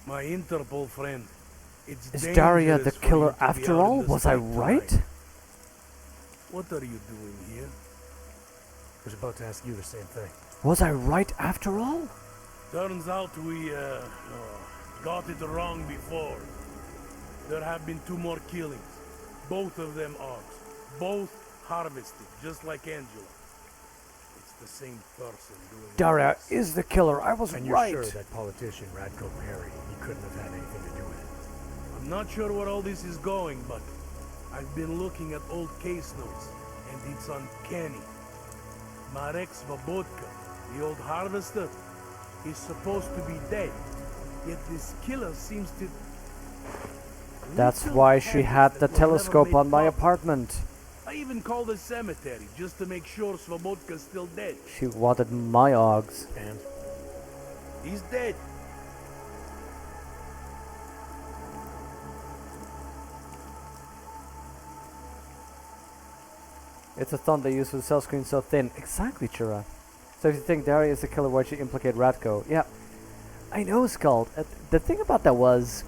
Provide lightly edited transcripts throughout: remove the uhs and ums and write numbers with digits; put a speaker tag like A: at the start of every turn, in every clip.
A: My Interpol friend. It's
B: Is Daria the
A: dangerous for you
B: killer
A: to be
B: after
A: out
B: all?
A: in the
B: Was I
A: street
B: right?
A: tonight. What are you doing here?
C: I was about to ask you the same thing.
B: Was I right after all?
A: Turns out we got it wrong before. There have been 2 more killings. Both of them Augs. Both harvested, just like Angela. It's the same person doing
B: Daria
A: this.
B: is the killer. I was
C: And you're
B: right.
C: sure that politician, Radko Perry, he couldn't have had anything to do with it?
A: I'm not sure where all this is going, but I've been looking at old case notes, and it's uncanny. Marek Svobotka, the old harvester, is supposed to be dead, yet this killer seems to...
B: That's
A: Little
B: why she had
A: habits
B: the
A: that were never
B: telescope
A: made
B: on my
A: public.
B: apartment.
A: I even called the cemetery just to make sure Svobodka's still dead.
B: She wanted my Augs.
C: And
A: He's dead.
B: It's a thumb they use for the cell screen so thin. Exactly, Chira. So if you think Daria is the killer, why'd you implicate Radko? Yeah, I know, Skald. The thing about that was,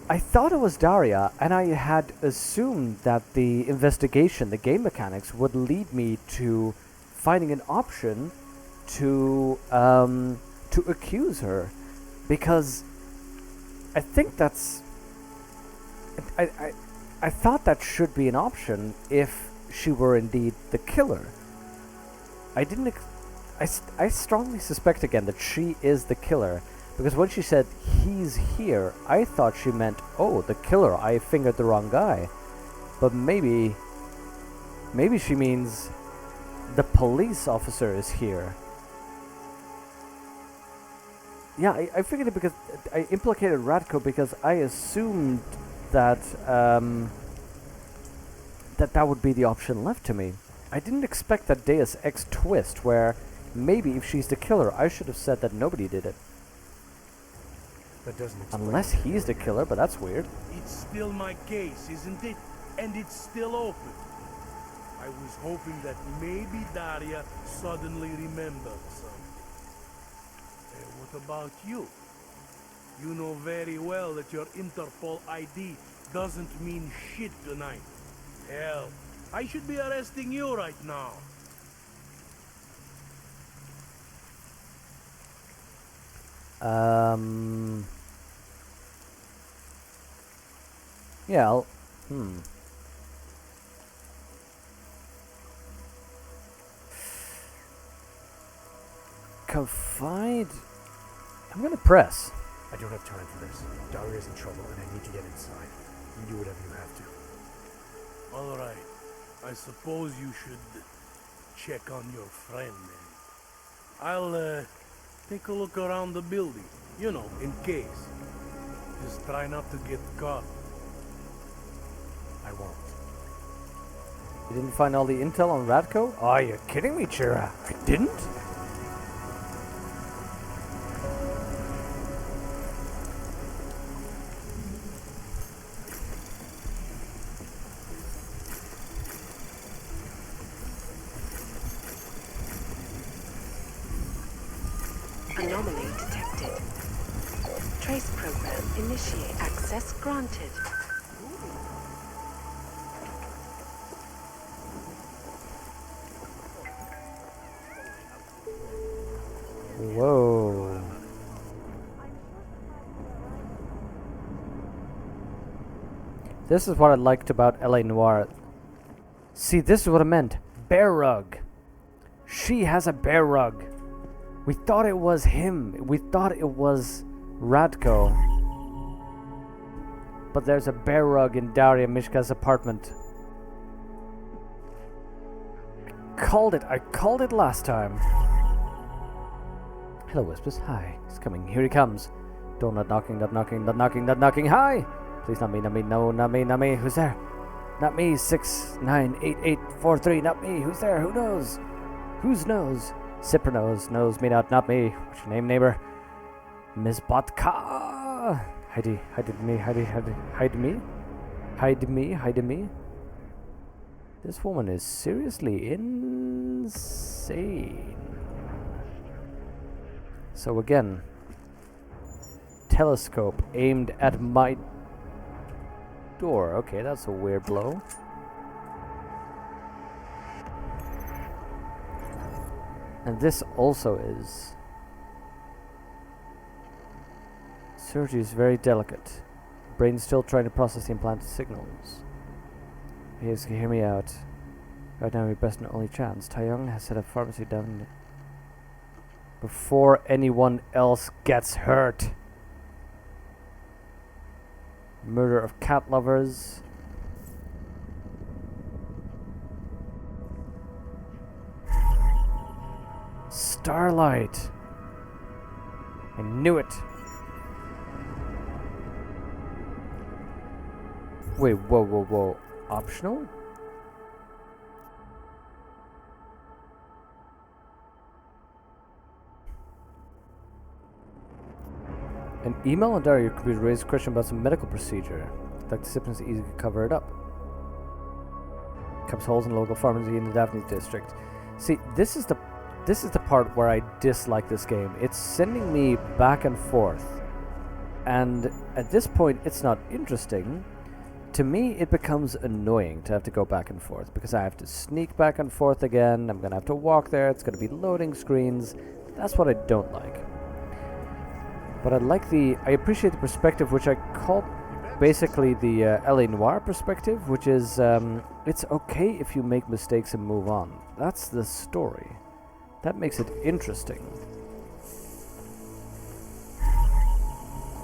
B: I thought it was Daria, and I had assumed that the investigation, the game mechanics, would lead me to finding an option to accuse her, because I think that's I thought that should be an option if she were indeed the killer. I didn't. I strongly suspect again that she is the killer, because when she said he's here, I thought she meant, oh, the killer. I fingered the wrong guy, but maybe she means the police officer is here. Yeah, I figured it because I implicated Radko because I assumed that that would be the option left to me. I didn't expect that Deus Ex twist where maybe if she's the killer, I should have said that nobody did it.
C: that doesn't explain
B: Unless
C: it.
B: he's the killer, but that's weird.
A: It's still my case, isn't it? And it's still open. I was hoping that maybe Daria suddenly remembered something. What about you? You know very well that your Interpol ID doesn't mean shit tonight. Hell, I should be arresting you right now.
B: Yeah, Confide? I'm gonna press.
C: I don't have time for this. Daria's in trouble and I need to get inside. You do whatever you have to.
A: All right. I suppose you should check on your friend then. I'll take a look around the building. You know, in case. Just try not to get caught.
C: I won't.
B: You didn't find all the intel on Radko? Oh, are you kidding me, Chira? I didn't?
D: Anomaly detected. Trace program initiate. Access granted.
B: Whoa. This is what I liked about L.A. Noire. See, this is what I meant. Bear rug. She has a bear rug. We thought it was him. We thought it was Radko. But there's a bear rug in Daria Mishka's apartment. I called it last time. Hello, Whispers. Hi. He's coming. Here he comes. Door not knocking, not knocking, not knocking, not knocking. Hi! Please, not me, not me. No, not me, not me. Who's there? Not me. 698843. Not me. Who's there? Who knows? Whose knows? Sipper knows me not me. What's your name, neighbor? Miss Botka. Hide me. This woman is seriously insane. So again, telescope aimed at my door. Okay, that's a weird blow. And this also is. Surgery is very delicate. Brain's still trying to process the implanted signals. Please hear me out. Right now, my best and only chance. Taeyong has set up pharmacy down before anyone else gets hurt. Murder of cat lovers. Starlight. I knew it. Wait, whoa. Optional? An email on diary could raise a question about some medical procedure. Like the symptoms easy to cover it up. Cups holes in local pharmacy in the Daphne district. See, this is the part where I dislike this game. It's sending me back and forth. And at this point it's not interesting. To me it becomes annoying to have to go back and forth because I have to sneak back and forth again. I'm gonna have to walk there. It's gonna be loading screens. That's what I don't like. But I appreciate the perspective, which I call basically the LA Noire perspective, which is it's okay if you make mistakes and move on. That's the story. That makes it interesting.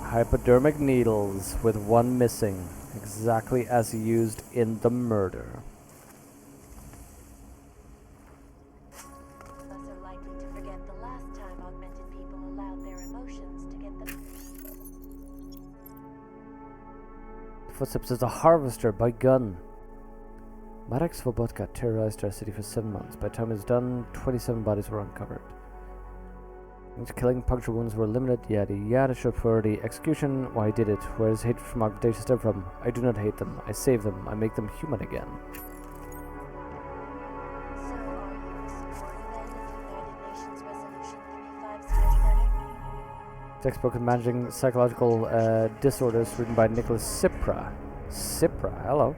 B: Hypodermic needles with one missing, exactly as used in the murder. Footsteps of the Harvester by gun. Marek Svobotka terrorized our city for 7 months. By the time it was done, 27 bodies were uncovered. His killing, puncture wounds were limited, yada short for the execution. Why he did it? Where does hatred from augmentation stem from? I do not hate them. I save them. I make them human again.
E: So are you in support then of United Nations Resolution 3507?
B: Textbook on Managing Psychological Disorders, written by Nicholas Sipra. Hello.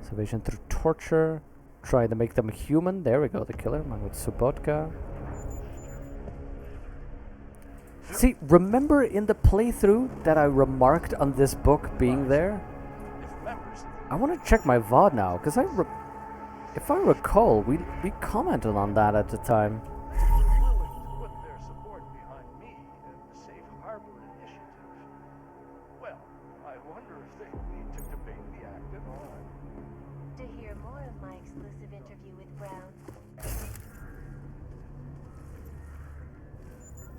B: Salvation through torture. Trying to make them human. There we go, the killer. Mine with Subotka. See, remember in the playthrough that I remarked on this book being there? I want to check my VOD now, because if I recall, we commented on that at the time.
A: Willing to put their support behind me and the Safe Harbor Initiative. Well, I wonder if they need to debate the act at all.
E: To hear more of my exclusive interview with Brown,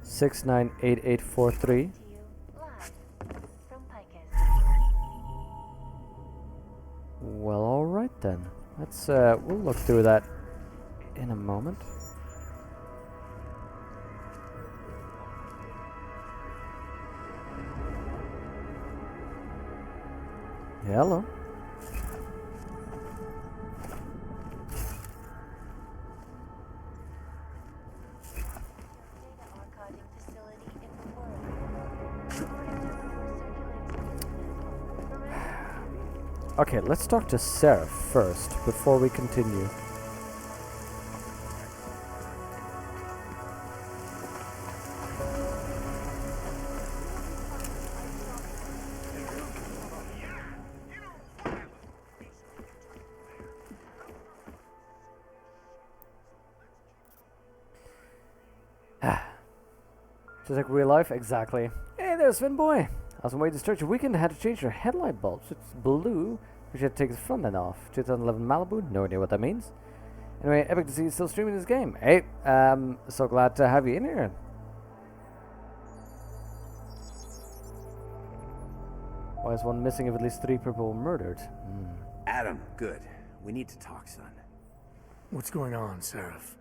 B: 698843.
E: to you live from Picus.
B: Well, alright then. Let's, we'll look through that in a moment. Hello.
E: Data archiving facility in the world. Circulating.
B: Okay, let's talk to Seraph first before we continue. Just like real life, exactly. Hey there, Sven boy. I was on my way to church a weekend and had to change your headlight bulbs. It's blue. We should take the front end off. 2011 Malibu. No idea what that means. Anyway, epic to see you still streaming this game. Hey, so glad to have you in here. Why is one missing if at least 3 people were murdered?
F: Adam, good. We need to talk, son.
C: What's going on, Seraph?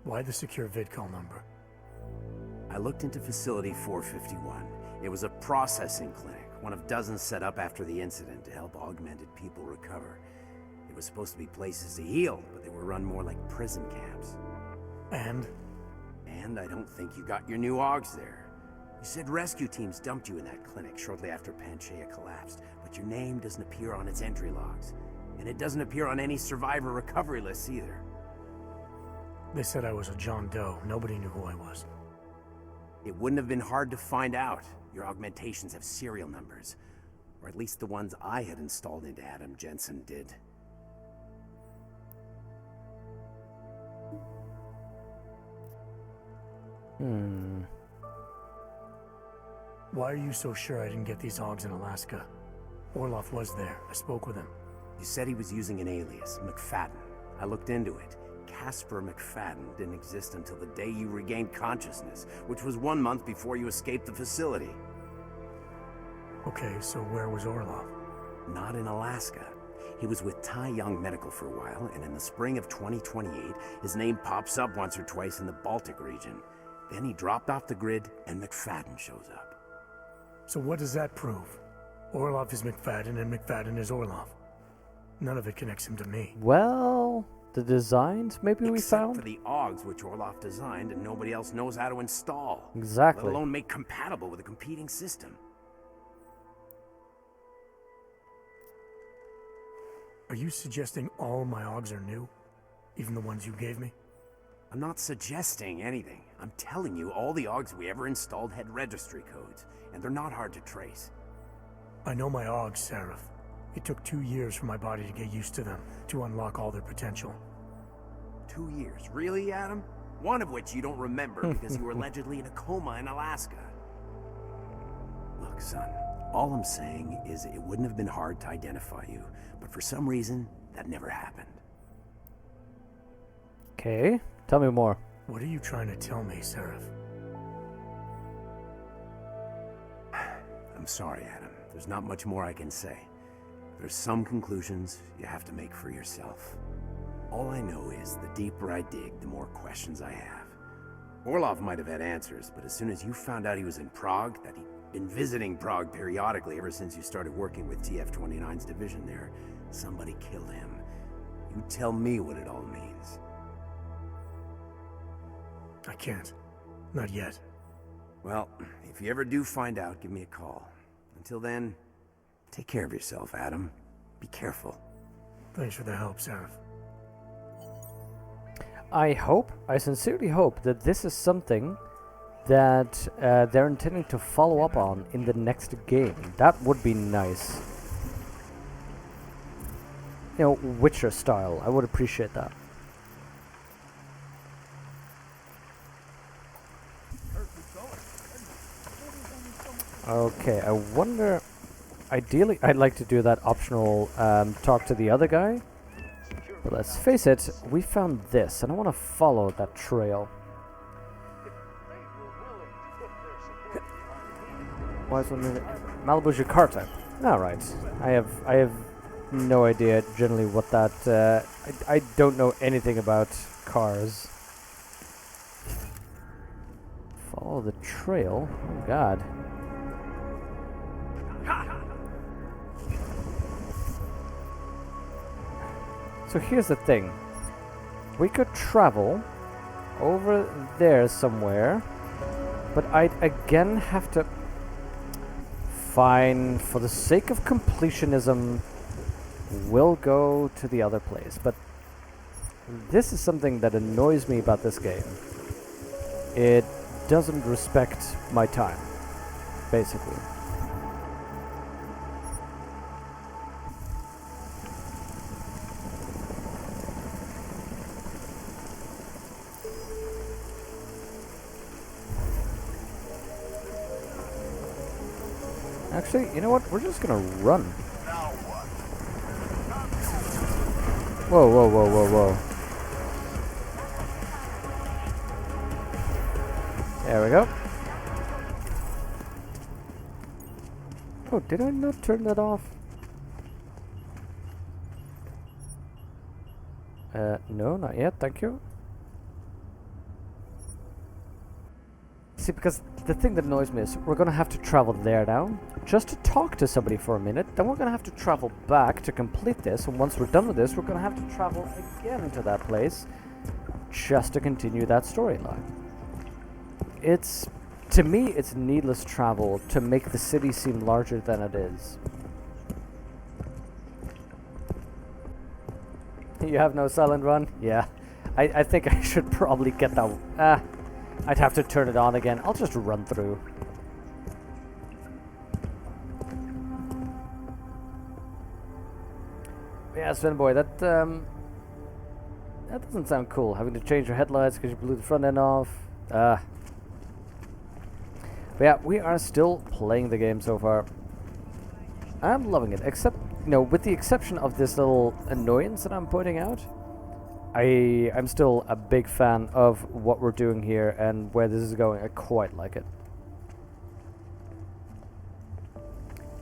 C: Why the secure vidcall number?
F: I looked into Facility 451. It was a processing clinic, one of dozens set up after the incident to help augmented people recover. It was supposed to be places to heal, but they were run more like prison camps.
C: And?
F: And I don't think you got your new augs there. You said rescue teams dumped you in that clinic shortly after Panchaea collapsed, but your name doesn't appear on its entry logs. And it doesn't appear on any survivor recovery lists either.
C: They said I was a John Doe. Nobody knew who I was.
F: It wouldn't have been hard to find out. Your augmentations have serial numbers. Or at least the ones I had installed into Adam Jensen did.
C: Why are you so sure I didn't get these hogs in Alaska? Orloff was there. I spoke with him.
F: You said he was using an alias, McFadden. I looked into it. Casper McFadden didn't exist until the day you regained consciousness, which was 1 month before you escaped the facility.
C: Okay, so where was Orloff?
F: Not in Alaska. He was with Tai Young Medical for a while, and in the spring of 2028, his name pops up once or twice in the Baltic region. Then he dropped off the grid, and McFadden shows up.
C: So what does that prove? Orloff is McFadden, and McFadden is Orloff. None of it connects him to me.
B: Well, the designs maybe we
F: Except
B: found?
F: for the AUGs which Orloff designed and nobody else knows how to install.
B: Exactly.
F: Let alone make compatible with a competing system.
C: Are you suggesting all my AUGs are new? Even the ones you gave me?
F: I'm not suggesting anything. I'm telling you all the AUGs we ever installed had registry codes, and they're not hard to trace.
C: I know my AUGs, Seraph. It took 2 years for my body to get used to them, to unlock all their potential.
F: 2 years? Really, Adam? One of which you don't remember because you were allegedly in a coma in Alaska. Look, son, all I'm saying is it wouldn't have been hard to identify you, but for some reason, that never happened.
B: Okay, tell me more.
C: What are you trying to tell me, Seraph?
F: I'm sorry, Adam. There's not much more I can say. There's some conclusions you have to make for yourself. All I know is the deeper I dig, the more questions I have. Orloff might have had answers, but as soon as you found out he was in Prague, that he'd been visiting Prague periodically ever since you started working with TF-29's division there, somebody killed him. You tell me what it all means.
C: I can't. Not yet.
F: Well, if you ever do find out, give me a call. Until then, take care of yourself, Adam. Be careful.
C: Thanks for the help, Seraph.
B: I sincerely hope that this is something that they're intending to follow up on in the next game. That would be nice. You know, Witcher style. I would appreciate that. Okay, I wonder... Ideally, I'd like to do that optional talk to the other guy. But let's face it, we found this, and I want to follow that trail. Why is one minute? Malibu Jakarta. Alright. I have no idea generally what that... I don't know anything about cars. Follow the trail? Oh god. So here's the thing. We could travel over there somewhere, but I'd again have to... Fine, for the sake of completionism, we'll go to the other place. But this is something that annoys me about this game. It doesn't respect my time, basically. Actually, you know what? We're just gonna run. Whoa, whoa, whoa, whoa, whoa. There we go. Oh, did I not turn that off? No, not yet, thank you. See, because the thing that annoys me is we're gonna have to travel there now, just to talk to somebody for a minute, then we're gonna have to travel back to complete this, and once we're done with this, we're gonna have to travel again to that place, just to continue that storyline. It's To me, it's needless travel to make the city seem larger than it is. You have no silent run? Yeah. I think I should probably get that. I'd have to turn it on again. I'll just run through. Yeah, Sven boy, that doesn't sound cool. Having to change your headlights because you blew the front end off. But yeah, we are still playing the game so far. I'm loving it, except, with the exception of this little annoyance that I'm pointing out, I'm still a big fan of what we're doing here and where this is going. I quite like it.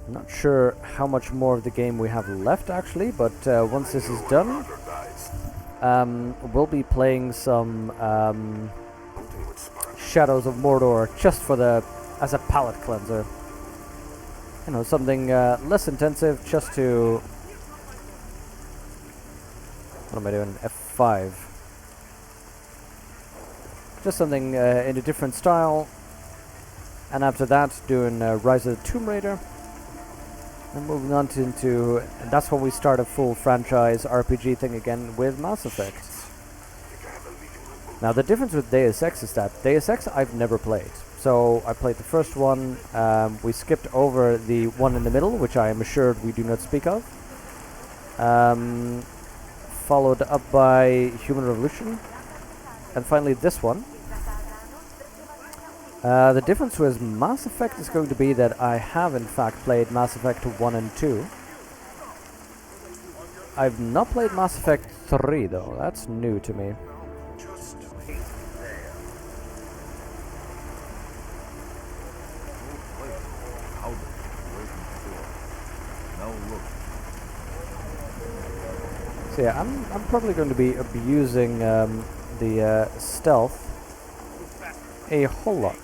B: I'm not sure how much more of the game we have left, actually, but once this is done, we'll be playing some Shadows of Mordor just as a palate cleanser. Something less intensive, just to... What am I doing? F5. Just something in a different style. And after that, doing Rise of the Tomb Raider. And moving on into... And that's when we start a full franchise RPG thing again with Mass Effect. Now, the difference with Deus Ex is that Deus Ex I've never played. So I played the first one, we skipped over the one in the middle, which I am assured we do not speak of. Followed up by Human Revolution, and finally this one. The difference with Mass Effect is going to be that I have in fact played Mass Effect 1 and 2. I've not played Mass Effect 3 though, that's new to me. So yeah, I'm probably going to be abusing the stealth a whole lot.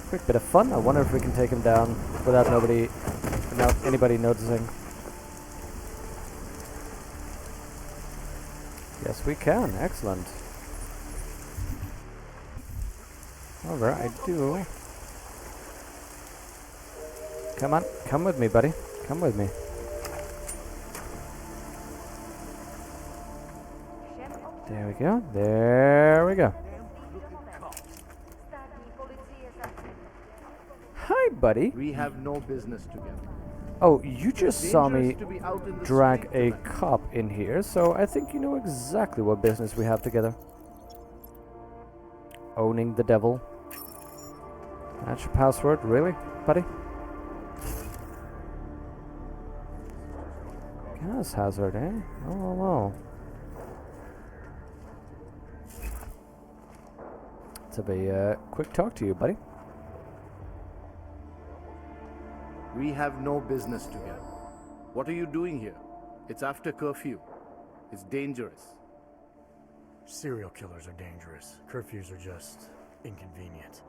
B: Quick bit of fun. I wonder if we can take him down without anybody noticing. Yes, we can. Excellent. However, I do. Come on, come with me, buddy. Come with me. There we go. There we go. Hi, buddy.
G: We have no business together.
B: Oh, you just saw me
G: Dangerous to be out in the
B: drag
G: street
B: a
G: tonight.
B: cop in here, so I think you know exactly what business we have together. Owning the devil. That's your password, really, buddy? Gas hazard, eh? Oh. Let's have a quick talk to you, buddy.
G: We have no business together. What are you doing here? It's after curfew. It's dangerous.
C: Serial killers are dangerous. Curfews are just inconvenient.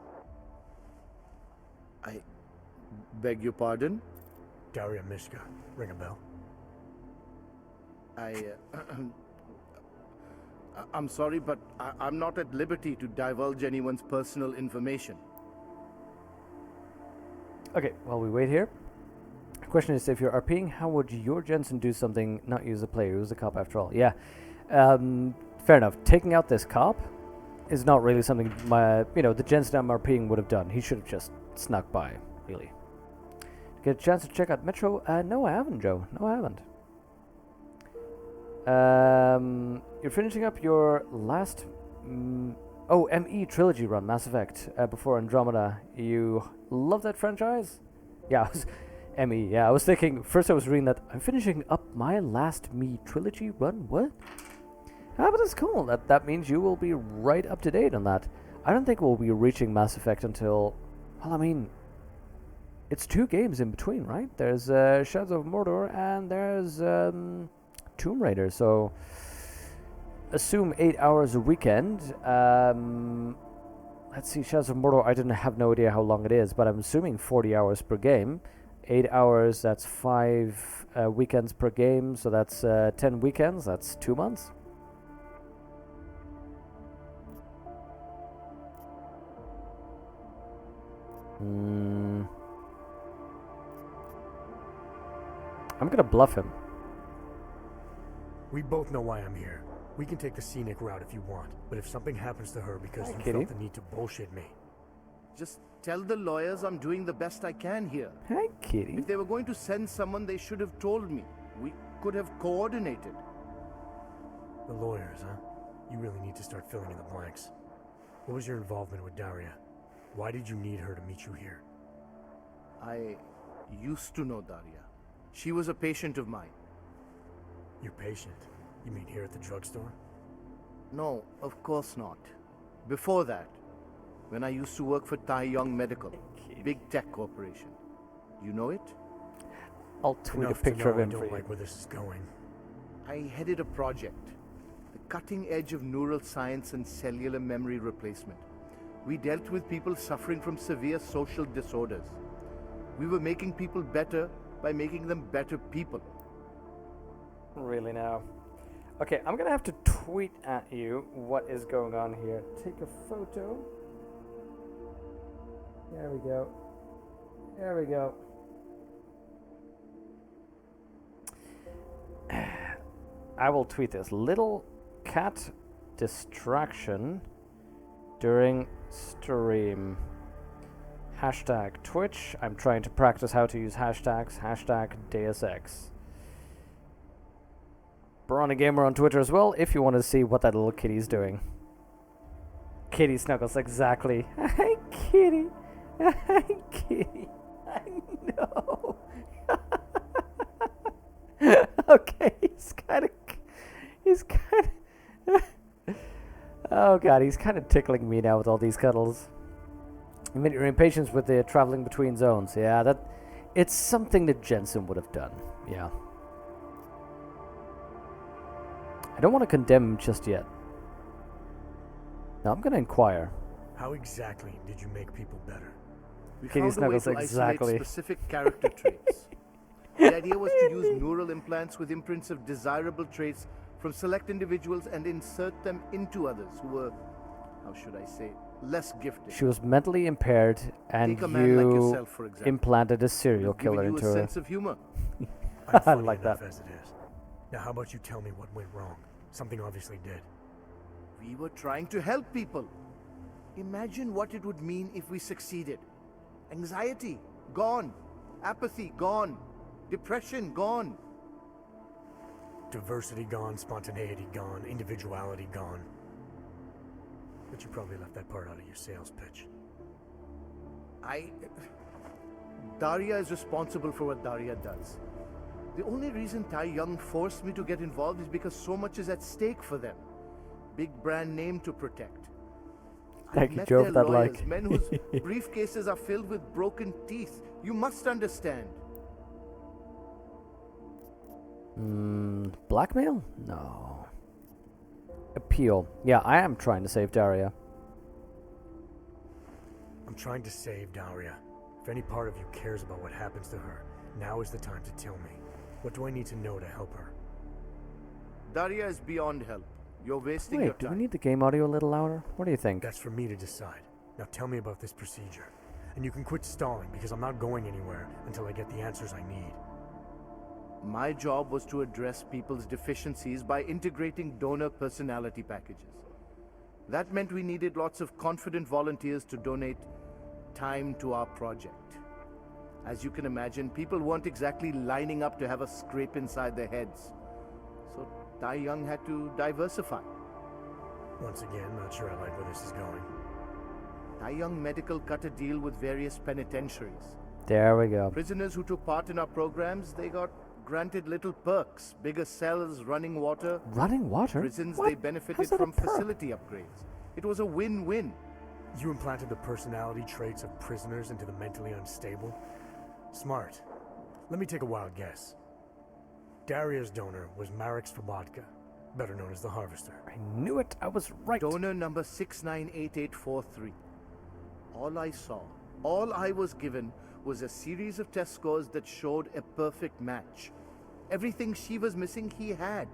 G: I beg your pardon?
C: Daria Mishka. Ring a bell?
G: I'm sorry, but I'm not at liberty to divulge anyone's personal information.
B: Okay, while we wait here. The question is, if you're RPing, how would your Jensen do something, not use a player, use a cop after all? Yeah, fair enough. Taking out this cop is not really something the Jensen I'm RPing would have done. He should have just snuck by, really. Get a chance to check out Metro? No, I haven't, Joe. No, I haven't. You're finishing up your last ME trilogy run, Mass Effect, before Andromeda. You love that franchise? Yeah, ME. Yeah, I was thinking, first I was reading that I'm finishing up my last Me trilogy run. What? Ah, but that's cool. That means you will be right up to date on that. I don't think we'll be reaching Mass Effect until, well, I mean, it's 2 games in between, right? There's Shadows of Mordor and there's Tomb Raider, so assume 8 hours a weekend. Let's see, Shadows of Mordor, I have no idea how long it is, but I'm assuming 40 hours per game. 8 hours, that's 5 weekends per game, so that's 10 weekends, that's 2 months. I'm gonna bluff him.
C: We both know why I'm here. We can take the scenic route if you want, but if something happens to her because
B: Hi,
C: you
B: kitty.
C: felt the need to bullshit me,
G: Just tell the lawyers I'm doing the best I can here.
B: Hi, kitty.
G: If they were going to send someone, they should have told me. We could have coordinated.
C: the lawyers, huh? You really need to start filling in the blanks. What was your involvement with Daria? Why did you need her to meet you here?
G: I used to know Daria. She was a patient of mine.
C: Your patient? You mean here at the drugstore?
G: No, of course not. Before that, when I used to work for Tai Yong Medical, big tech corporation. You know it?
B: I'll tweet
C: Enough
B: a picture
C: to
B: of
C: know
B: him
C: I
B: for
C: don't
B: you.
C: like where this is going.
G: I headed a project, the cutting edge of neural science and cellular memory replacement. We dealt with people suffering from severe social disorders. We were making people better by making them better people.
B: Really now. Okay, I'm gonna have to tweet at you what is going on here. Take a photo. There we go. There we go. I will tweet this. Little cat distraction during stream. Hashtag Twitch. I'm trying to practice how to use hashtags. Hashtag Deus Ex. Brawny Gamer on Twitter as well, if you want to see what that little kitty's doing. Kitty snuggles, exactly. Hi, kitty. Hi, kitty. I know. Okay, he's kind of. Oh god, he's kind of tickling me now with all these cuddles. I mean, your impatience with the traveling between zones. Yeah, it's something that Jensen would have done. Yeah. I don't want to condemn him just yet. No, I'm going to inquire.
C: How exactly did you make people better?
G: We
B: Kitty
G: found a way
B: snuggles,
G: to
B: exactly.
G: isolate specific character traits. The idea was to use neural implants with imprints of desirable traits from select individuals and insert them into others who were, how should I say, less gifted.
B: She was mentally impaired, and
G: Take a man like
B: you
G: yourself, for example.
B: implanted a serial
G: We've given
B: killer
G: you
B: into
G: a
B: her.
G: sense of humor.
C: I'm funny
B: like
C: enough
B: that.
C: as it is. Now how about you tell me what went wrong? Something obviously did.
G: We were trying to help people. Imagine what it would mean if we succeeded. Anxiety, gone. Apathy, gone. Depression, gone.
C: Diversity gone, spontaneity gone, individuality gone. But you probably left that part out of your sales pitch.
G: Daria is responsible for what Daria does. The only reason Tai Young forced me to get involved is because so much is at stake for them. Big brand name to protect.
B: Thank
G: I've
B: you,
G: met
B: Joe,
G: their
B: for that
G: lawyers,
B: like.
G: men whose briefcases are filled with broken teeth. You must understand.
B: Blackmail? No. Appeal. Yeah, I am trying to save Daria.
C: I'm trying to save Daria. If any part of you cares about what happens to her, now is the time to tell me. What do I need to know to help her?
G: Daria is beyond help. You're wasting your
B: Wait, do we
G: time.
B: need the game audio a little louder? What do you think?
C: That's for me to decide. Now tell me about this procedure. And you can quit stalling because I'm not going anywhere until I get the answers I need.
G: My job was to address people's deficiencies by integrating donor personality packages. That meant we needed lots of confident volunteers to donate time to our project. As you can imagine, people weren't exactly lining up to have a scrape inside their heads. So Tai Young had to diversify.
C: Once again, not sure I like where this is going.
G: Tai Young Medical cut a deal with various penitentiaries.
B: There we go.
G: Prisoners who took part in our programs, they got granted little perks, bigger cells, running water.
B: Running water?
G: Prisons,
B: What?
G: they benefited
B: How's that a
G: from
B: perk?
G: facility upgrades. It was a win-win.
C: You implanted the personality traits of prisoners into the mentally unstable? Smart. Let me take a wild guess. Daria's donor was Marek Svobotka, better known as the Harvester.
B: I knew it. I was right.
G: Donor number 698843. All I saw, all I was given was a series of test scores that showed a perfect match. Everything she was missing, he had.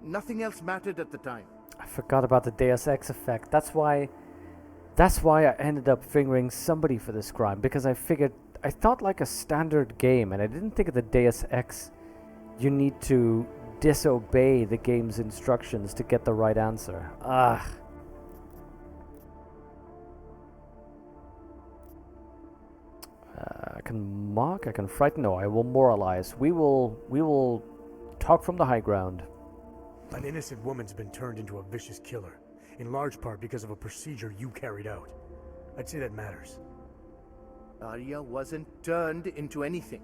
G: Nothing else mattered at the time.
B: I forgot about the Deus Ex effect. That's why That's why I ended up fingering somebody for this crime, because I thought like a standard game, and I didn't think of the Deus Ex. You need to disobey the game's instructions to get the right answer. Ugh. I can mock, I can frighten, no, I will moralize. We will talk from the high ground.
C: An innocent woman's been turned into a vicious killer, in large part because of a procedure you carried out. I'd say that matters.
G: Daria wasn't turned into anything.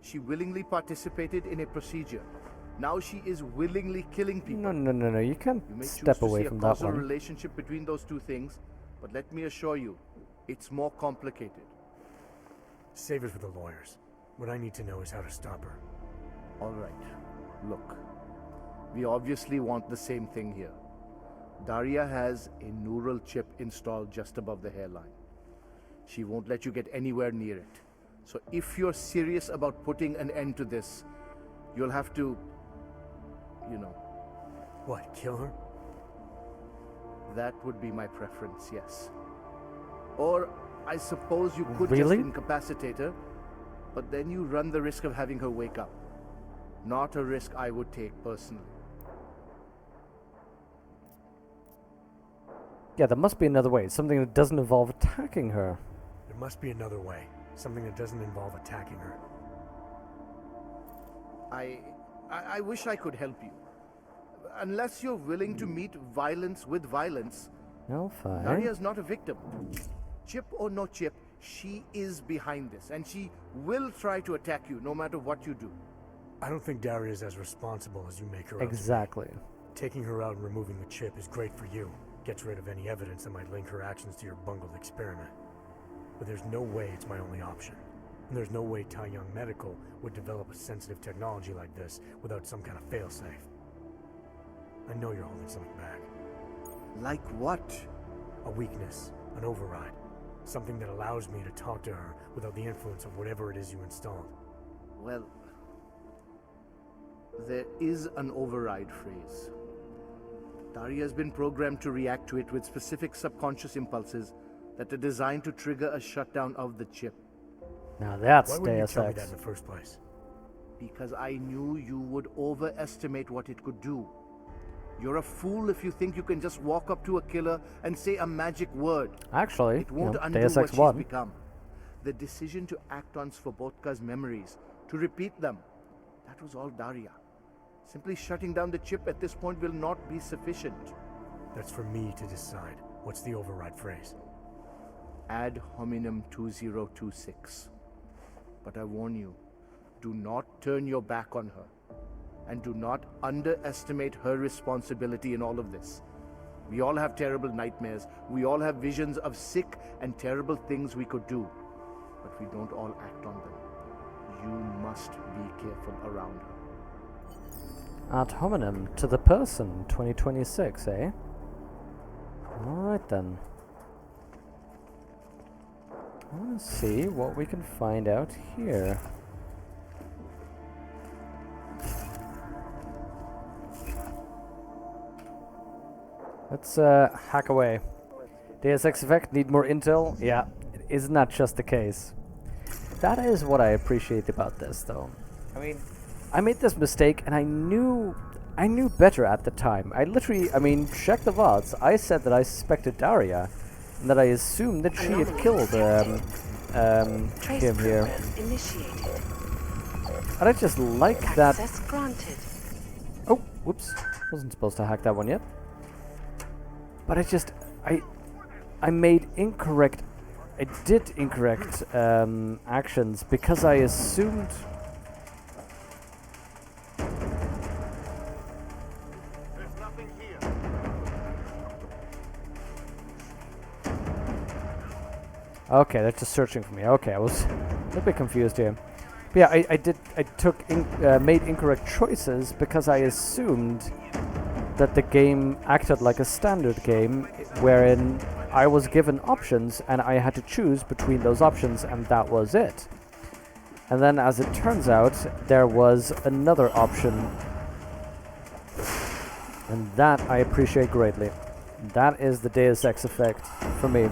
G: She willingly participated in a procedure. Now she is willingly killing people.
B: No, you can't
G: You may
B: step
G: choose to
B: away
G: see
B: from
G: a
B: that
G: causal
B: one.
G: relationship between those two things, but let me assure you, it's more complicated.
C: Save it for the lawyers. What I need to know is how to stop her.
G: All right, look. We obviously want the same thing here. Daria has a neural chip installed just above the hairline. She won't let you get anywhere near it. So if you're serious about putting an end to this, you'll have to,
C: What, kill her?
G: that would be my preference, yes. Or I suppose you could
B: Really?
G: just incapacitate her, but then you run the risk of having her wake up. Not a risk I would take personally.
B: Yeah, there must be another way. Something that doesn't involve attacking her.
C: There must be another way. Something that doesn't involve attacking her.
G: I wish I could help you. Unless you're willing to meet violence with violence,
B: No, fine.
G: Daria's not a victim. Chip or no chip, she is behind this, and she will try to attack you no matter what you do.
C: I don't think Daria is as responsible as you make her out to be.
B: Exactly.
C: Taking her out and removing the chip is great for you. Gets rid of any evidence that might link her actions to your bungled experiment. But there's no way it's my only option. And there's no way Tai Young Medical would develop a sensitive technology like this without some kind of failsafe. I know you're holding something back.
G: Like what?
C: A weakness, an override. Something that allows me to talk to her without the influence of whatever it is you installed.
G: Well, there is an override phrase. Daria has been programmed to react to it with specific subconscious impulses that are designed to trigger a shutdown of the chip.
B: Now that's
C: Why wouldn't you
B: Deus
C: tell me that
B: Ex.
C: in the first place?
G: Because I knew you would overestimate what it could do. You're a fool if you think you can just walk up to a killer and say a magic word.
B: Actually,
G: It won't undo
B: Deus
G: what
B: Ex
G: she's
B: 1.
G: become. The decision to act on Svobodka's memories, to repeat them, that was all Daria. Simply shutting down the chip at this point will not be sufficient.
C: That's for me to decide. What's the override phrase?
G: Ad hominem 2026. But I warn you, do not turn your back on her. And do not underestimate her responsibility in all of this. We all have terrible nightmares. We all have visions of sick and terrible things we could do. But we don't all act on them. You must be careful around her.
B: Ad hominem to the person 2026, eh? Alright then. I want to see what we can find out here. Let's hack away. Deus Ex Effect, need more intel? Yeah, isn't that just the case? That is what I appreciate about this, though. I mean, I made this mistake, and I knew better at the time. I mean, check the VODs. I said that I suspected Daria, and that I assumed that she had killed
D: Trace
B: him here.
D: program initiated.
B: And I just like that.
D: Access granted.
B: Oh, whoops! Wasn't supposed to hack that one yet. But I made incorrect. I did incorrect actions because I assumed.
H: There's nothing here.
B: Okay, they're just searching for me. Okay, I was a little bit confused here. But yeah, I made incorrect choices because I assumed that the game acted like a standard game, wherein I was given options and I had to choose between those options, and that was it. And then, as it turns out, there was another option, and that I appreciate greatly. That is the Deus Ex effect for me.